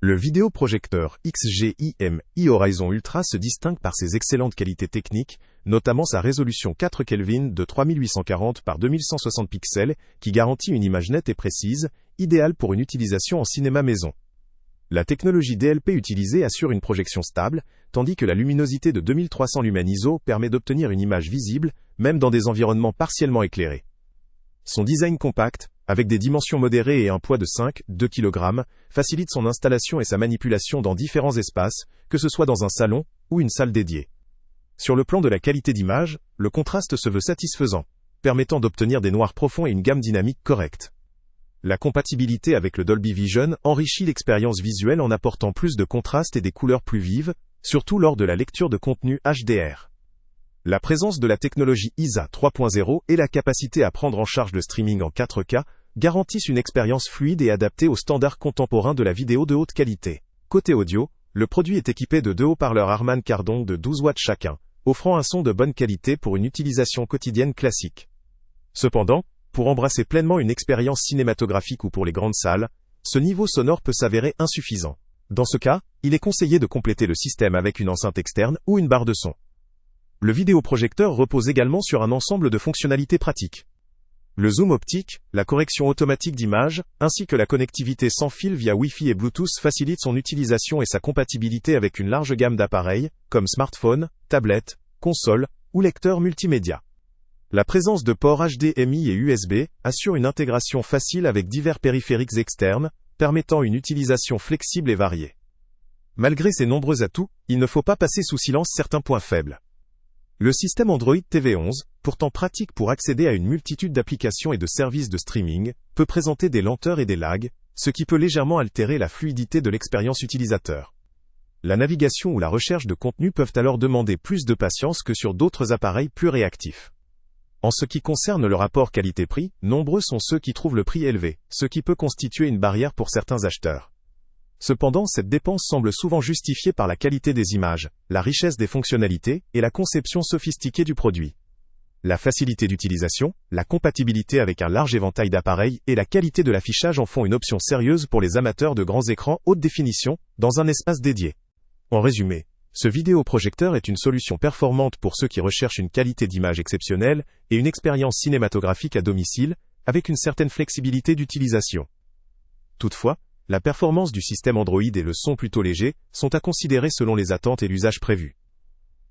Le vidéoprojecteur XGIMI Horizon Ultra se distingue par ses excellentes qualités techniques, notamment sa résolution 4 Kelvin de 3840 par 2160 pixels, qui garantit une image nette et précise, idéale pour une utilisation en cinéma maison. La technologie DLP utilisée assure une projection stable, tandis que la luminosité de 2300 lumens ISO permet d'obtenir une image visible, même dans des environnements partiellement éclairés. Son design compact, avec des dimensions modérées et un poids de 5-2 kg, facilite son installation et sa manipulation dans différents espaces, que ce soit dans un salon ou une salle dédiée. Sur le plan de la qualité d'image, le contraste se veut satisfaisant, permettant d'obtenir des noirs profonds et une gamme dynamique correcte. La compatibilité avec le Dolby Vision enrichit l'expérience visuelle en apportant plus de contraste et des couleurs plus vives, surtout lors de la lecture de contenu HDR. La présence de la technologie ISA 3.0 et la capacité à prendre en charge le streaming en 4K garantissent une expérience fluide et adaptée aux standards contemporains de la vidéo de haute qualité. Côté audio, le produit est équipé de deux haut-parleurs Harman Kardon de 12 watts chacun, offrant un son de bonne qualité pour une utilisation quotidienne classique. Cependant, pour embrasser pleinement une expérience cinématographique ou pour les grandes salles, ce niveau sonore peut s'avérer insuffisant. Dans ce cas, il est conseillé de compléter le système avec une enceinte externe ou une barre de son. Le vidéoprojecteur repose également sur un ensemble de fonctionnalités pratiques. Le zoom optique, la correction automatique d'image, ainsi que la connectivité sans fil via Wi-Fi et Bluetooth facilitent son utilisation et sa compatibilité avec une large gamme d'appareils, comme smartphones, tablettes, consoles ou lecteurs multimédia. La présence de ports HDMI et USB assure une intégration facile avec divers périphériques externes, permettant une utilisation flexible et variée. Malgré ces nombreux atouts, il ne faut pas passer sous silence certains points faibles. Le système Android TV11, pourtant pratique pour accéder à une multitude d'applications et de services de streaming, peut présenter des lenteurs et des lags, ce qui peut légèrement altérer la fluidité de l'expérience utilisateur. La navigation ou la recherche de contenu peuvent alors demander plus de patience que sur d'autres appareils plus réactifs. En ce qui concerne le rapport qualité-prix, nombreux sont ceux qui trouvent le prix élevé, ce qui peut constituer une barrière pour certains acheteurs. Cependant, cette dépense semble souvent justifiée par la qualité des images, la richesse des fonctionnalités et la conception sophistiquée du produit. La facilité d'utilisation, la compatibilité avec un large éventail d'appareils et la qualité de l'affichage en font une option sérieuse pour les amateurs de grands écrans haute définition, dans un espace dédié. En résumé, ce vidéoprojecteur est une solution performante pour ceux qui recherchent une qualité d'image exceptionnelle et une expérience cinématographique à domicile, avec une certaine flexibilité d'utilisation. Toutefois, la performance du système Android et le son plutôt léger sont à considérer selon les attentes et l'usage prévu.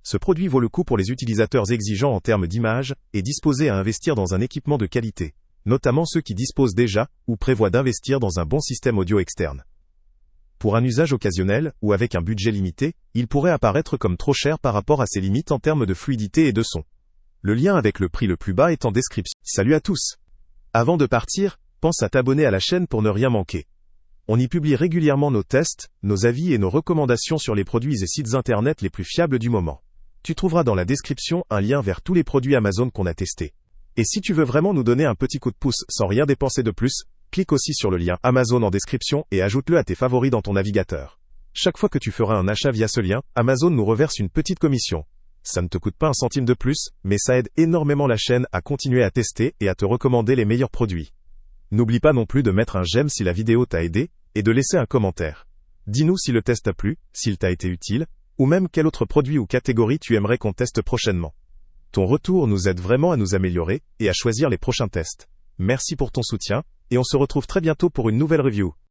Ce produit vaut le coup pour les utilisateurs exigeants en termes d'image et disposés à investir dans un équipement de qualité, notamment ceux qui disposent déjà ou prévoient d'investir dans un bon système audio externe. Pour un usage occasionnel ou avec un budget limité, il pourrait apparaître comme trop cher par rapport à ses limites en termes de fluidité et de son. Le lien avec le prix le plus bas est en description. Salut à tous! Avant de partir, pense à t'abonner à la chaîne pour ne rien manquer. On y publie régulièrement nos tests, nos avis et nos recommandations sur les produits et sites internet les plus fiables du moment. Tu trouveras dans la description un lien vers tous les produits Amazon qu'on a testés. Et si tu veux vraiment nous donner un petit coup de pouce sans rien dépenser de plus, clique aussi sur le lien Amazon en description et ajoute-le à tes favoris dans ton navigateur. Chaque fois que tu feras un achat via ce lien, Amazon nous reverse une petite commission. Ça ne te coûte pas un centime de plus, mais ça aide énormément la chaîne à continuer à tester et à te recommander les meilleurs produits. N'oublie pas non plus de mettre un j'aime si la vidéo t'a aidé, et de laisser un commentaire. Dis-nous si le test t'a plu, s'il t'a été utile, ou même quel autre produit ou catégorie tu aimerais qu'on teste prochainement. Ton retour nous aide vraiment à nous améliorer et à choisir les prochains tests. Merci pour ton soutien, et on se retrouve très bientôt pour une nouvelle review.